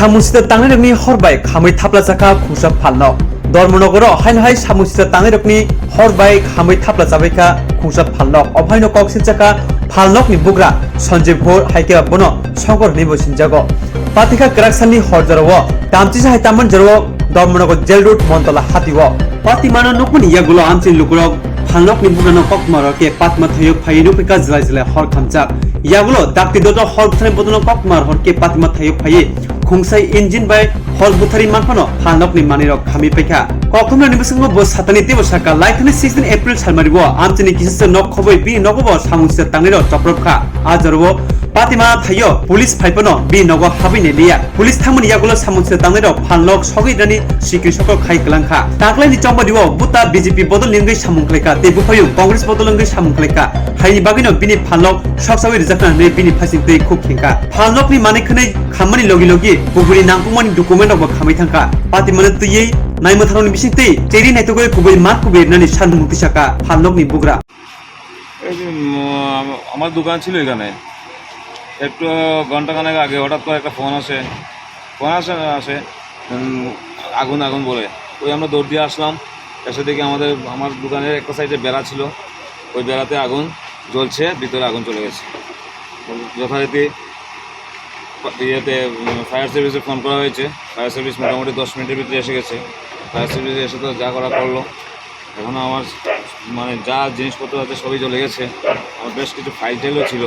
সামুসিতে তাংনাই রকনি হরবাই খাमै थाप्ला जाखा खुंसाब फालनक धर्मनगराव हाय सामुसिते तांनाय रकनि हरबाय खामै थाप्ला जाबायखा खुंसाब फालनक अभायनो कक्सिन जाखा फालनकनि बुग्रा सञ्जीव घोर हायके बनो सगर निबसिन जागो पातिका क्राकसाननि हरजराव तामचिसा हायतामन जराव धर्मनगर जेल रोड मनतला हातिव पातिमानो नकनि यागुलो आमचिन लुगुरक फालनकनि बुग्रानो ककमारके पातमा थयो फायनो पिका जिलाय जिलाय हर खामजाक यागुलो दाक्ति दत हर बुथारनि बदनो ककमार हरके पातिमा थयो फायै खुंसाय इन्जिन बाय हल बुथारि मानफानो फालनकनि मानिरक खामि पैखा कखमना निबसंग बस सातानि देबसाका लाइथनि 16 एप्रिल सालमारिबो आमचिनि किससे नक खबै बि नगबो सामुसिते तांनिरो चप्रबखा आजरबो पातिमा थायो पुलिस फाइपनो बि नग हाबिने लिया पुलिस थामनि यागुलो सामुसिते तांनिरो फालनक सगैदानि सिक्रिसक खाइकलांखा ताक्लायनि चम्बदिवो बुता बीजेपी बदल निंगै सामुखलेखा तेबुफायु कांग्रेस बदल निंगै सामुखलेखा हायनि बागिनो बिनि फालनक सबसाबै रिजाकनानै बिनि फासिं दै खुखिंखा फालनकनि मानेखनै खामानि लगी लगी गुबुनि नांगौमानि डकुमेन्ट अब खामै थांखा पातिमानो तैयै नायमथारनि बिसिंतै तेरि नायतगै गुबै मार कुबेरनानै सान्दुं मुक्तिसाका फालनकनि बुग्रा আমার দোকান ছিল এখানে একটু ঘন্টাখানেক আগে হঠাৎ করে একটা ফোন আসে আগুন আগুন বলে ওই আমরা দৌড় দিয়ে আসলাম এসে দেখি আমার দোকানের একটা সাইডে বেড়া ছিল ওই বেড়াতে আগুন জ্বলছে ভিতরে আগুন চলে গেছে যথারীতি ইয়েতে ফায়ার সার্ভিসে ফোন করা হয়েছে ফায়ার সার্ভিস মোটামুটি 10 মিনিটের ভিতরে এসে গেছে ফায়ার সার্ভিস এসে তো যা করা করলো এখন আমার মানে যা জিনিসপত্র আছে সবই চলে গেছে আমার বেশ কিছু ফাইল টাইলও ছিল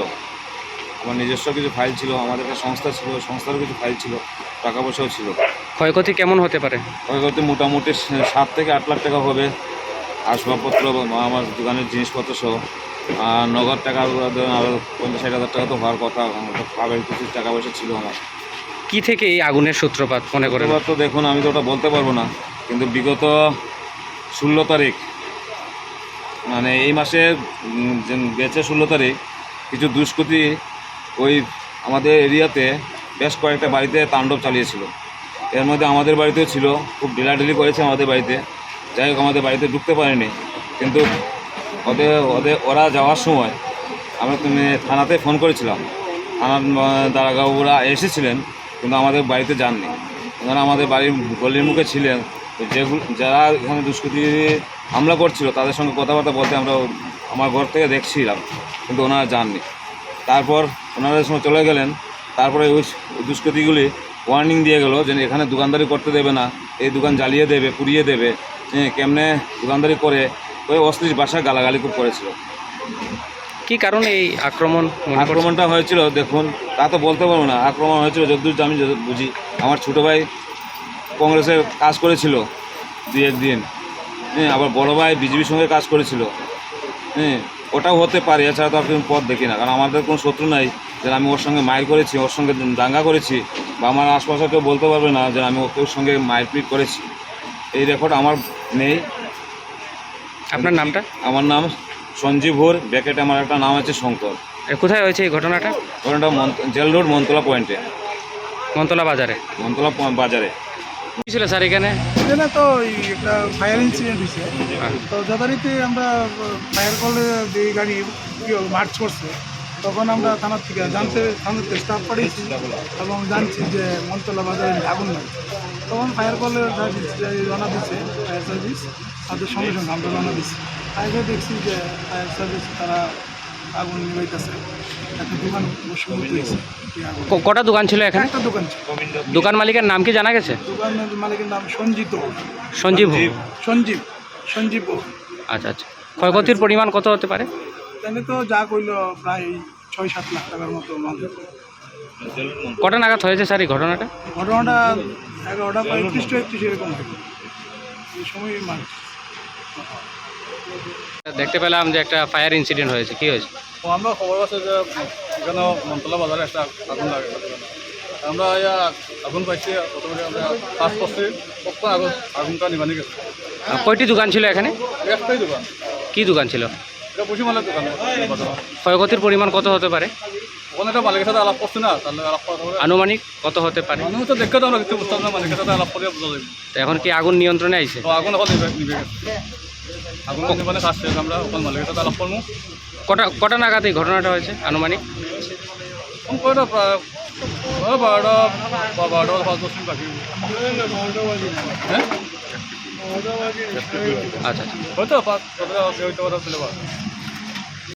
আমার নিজস্ব কিছু ফাইল ছিল আমাদের একটা সংস্থা ছিল সংস্থারও কিছু ফাইল ছিল টাকা পয়সাও ছিল ক্ষয়ক্ষতি কেমন হতে পারে ক্ষয়ক্ষতি মোটামুটি 7 থেকে 8 লাখ টাকা হবে আসবাবপত্র আমার দোকানের জিনিসপত্র সহ আর নগদ টাকা আরও 50-60 হাজার টাকা তো হওয়ার কথা পাবেন কিছু টাকা পয়সা ছিল আমার কি থেকে এই আগুনের সূত্রপাত মনে করেন তো দেখুন আমি তো ওটা বলতে পারবো না কিন্তু বিগত 16 তারিখ মানে এই মাসে গেছে 16 তারিখ কিছু দুষ্কৃতী ওই আমাদের এরিয়াতে বেশ কয়েকটা বাড়িতে তাণ্ডব চালিয়েছিল এর মধ্যে আমাদের বাড়িতেও ছিল খুব ঢিলাঢিলি করেছে আমাদের বাড়িতে যাই হোক আমাদের বাড়িতে ঢুকতে পারেনি কিন্তু ওরা যাওয়ার সময় আমরা থানাতে ফোন করেছিলাম থানার দারোগাবুরা এসেছিলেন কিন্তু আমাদের বাড়িতে যাননি ওনারা আমাদের বাড়ির গলির মুখে ছিলেন যারা এখানে দুষ্কৃতী হামলা করছিল তাদের সঙ্গে কথাবার্তা বলতে আমরা আমার ঘর থেকে দেখছিলাম কিন্তু ওনারা যাননি তারপর ওনাদের সঙ্গে চলে গেলেন তারপরে ওই দুষ্কৃতীগুলি ওয়ার্নিং দিয়ে গেল যে এখানে দোকানদারি করতে দেবে না এই দোকান জ্বালিয়ে দেবে পুড়িয়ে দেবে কেমনে দোকানদারি করে ওই অশ্লীল ভাষায় গালাগালি খুব করেছিল কি কারণে এই আক্রমণটা হয়েছিল দেখুন তা তো বলতে পারবো না আক্রমণ হয়েছিল যতদূর আমি বুঝি আমার ছোটো ভাই কংগ্রেসের কাজ করেছিল 2-1 দিন আবার বড় ভাই বিজেপির সঙ্গে কাজ করেছিল ওটাও হতে পারে এছাড়া তো আর কোনো পথ দেখি না কারণ আমাদের কোনো শত্রু নাই যে আমি ওর সঙ্গে মাইর করেছি ওর সঙ্গে দাঙ্গা করেছি বা আমার আশপাশে কেউ বলতে পারবে না যে আমি ওর সঙ্গে মারপিট করেছি এই রেকর্ড আমার নেই আপনার নামটা আমার নাম সঞ্জীব ঘোর ব্যাকেটে আমার একটা নাম আছে শঙ্কর কোথায় হয়েছে এই ঘটনাটা জেল রোড মনতলা পয়েন্টে মনতলা বাজারে কি ছিল স্যার এখানে তো একটা ফায়ার ইনসিডেন্ট হয়েছে তো যথারীতি আমরা ফায়ার কলে যে গাড়ি মার্চ করছে তখন আমরা থানার থেকে থানাতে স্টাফ পাঠিয়েছি এবং জানছি যে মনতলা বাজারে আগুন লাগছে তখন ফায়ার কলের জানা দিচ্ছে ফায়ার সার্ভিস তাদের সঙ্গে সঙ্গে আমরা জানা দিচ্ছি আগে দেখছি যে ফায়ার সার্ভিস তারা আগুন নিবাইতেছে একটা দোকান হয়েছে কটা দোকান ছিল এখানে একটা দোকান ছিল দোকান মালিকের নাম কি জানা গেছে দোকানের মালিকের নাম সঞ্জীব আচ্ছা ক্ষয়ক্ষতির পরিমাণ কত হতে পারে তাহলে তো যা কইল প্রায় 6-7 লাখ টাকার মতো কটা নাগাদ হয়েছে স্যার এই ঘটনাটা 11টা 35-31 এরকম এই সময় দেখতে পেলাম যে একটা ফায়ার ইনসিডেন্ট হয়েছে কি হয়েছে আমরা খবর আছে যে এখানে মনতলা বাজারে একটা আগুন লাগে আমরা আগুন পাইছি প্রথমে আমরা কাজ করছি কখন আগুনটা নিবানি গেছে কয়টি দোকান ছিল এখানে একটাই দোকান কি দোকান ছিল এটা পশ্চিমালের দোকান ক্ষয়ক্ষতির পরিমাণ কত হতে পারে ওখানে একটা মালিকের সাথে আলাপ করছি না তাহলে আলাপ করা আনুমানিক কত হতে পারে মানুষ তো দেখে তো আমরা কিছু বুঝতাম না মালিকের সাথে আলাপ করে বোঝা যাবে তো এখন কি আগুন নিয়ন্ত্রণে আইছে তো আগুন এখন নিবে গেছে আগুন নিবানে কাজ শেষ আমরা ওখানে মালিকের সাথে আলাপ করবো কটা নাগাদ এই ঘটনাটা হয়েছে আনুমানিক কম করে না প্রায় 12টা বা 12টা 5-10 মিনিট বাকি হ্যাঁ আচ্ছা আচ্ছা হয়তো 5 হইতে পারে ছিল